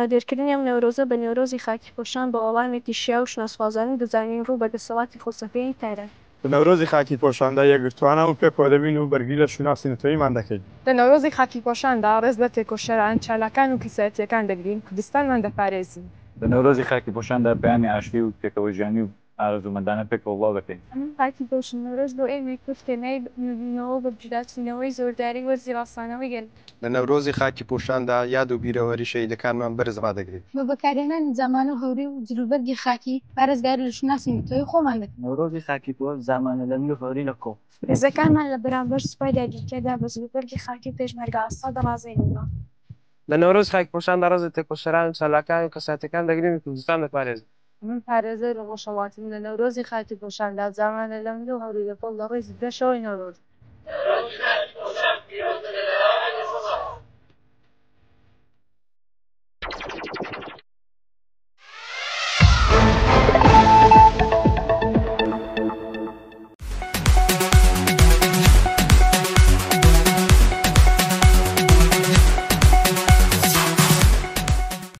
نادرکردنی ئەم نەورۆزە بە نێورۆزی خاکیپۆشان بە وەڵامێکی شیاو و شناسوازانە دەزانین ڕوو بە دەسەڵاتی خۆسەفێنی تایران. لە نەورۆزی خاکیپۆشاندا یەکگرتووانە و پێکەوە دەبین و بەرگری لە شوناسی نەتەوەییمان دەکەین. لە نەورۆزی خاکیپۆشاندا ڕێز لە تێکۆشەران چالاکان و کیسەتیەکان دەگرین کوردستانمان دەپارێزین. لە نەورۆزی خاکیپۆشاندا پەیامی ئاشتی و پێکەوەی ژیانی و ئارەزومەندانە پێکەوە بڵاو دەکەین. خاکیپۆشان نەورۆز بۆ ئێمە کفتێنەی نوێنبوونەوە بە بژاردچوونەوەی زۆرداری وەرزی ڕاستانەوەی گەن. لە نەورۆزی خاکیپۆشاندا یاد و بیرەوەری شەهیدەکانمان بەرز ڕادەگرێت. بە بەکارهێنانی زامانە هەوری و جلوبەرگی خاکی پارێزگار لە شوناسی نەتەوەیی خۆمان دەکەین. نەورۆزی خاکیپۆش زامانە لەمی و هەوری لە کۆ. ڕێزەکانمان لە بەرامبەر سوپای داگیرکێدا بە جلوبەرگی خاکی پێشمەرگە ئاستا دەڕازێنەوە. لە نەورۆز خاکیپۆشاندا ڕێز لە تێکۆشەران و چالاکان و کەساتەکان دەگرین و کوردستان دەپارێزین. من پارێزەر ڕۆژهەڵاتیم لە نەورۆزی خاکیپۆشاندا زامانە لەمی و هەوری لە کۆڵ لە ڕێزی پێشەوەی نەورۆز.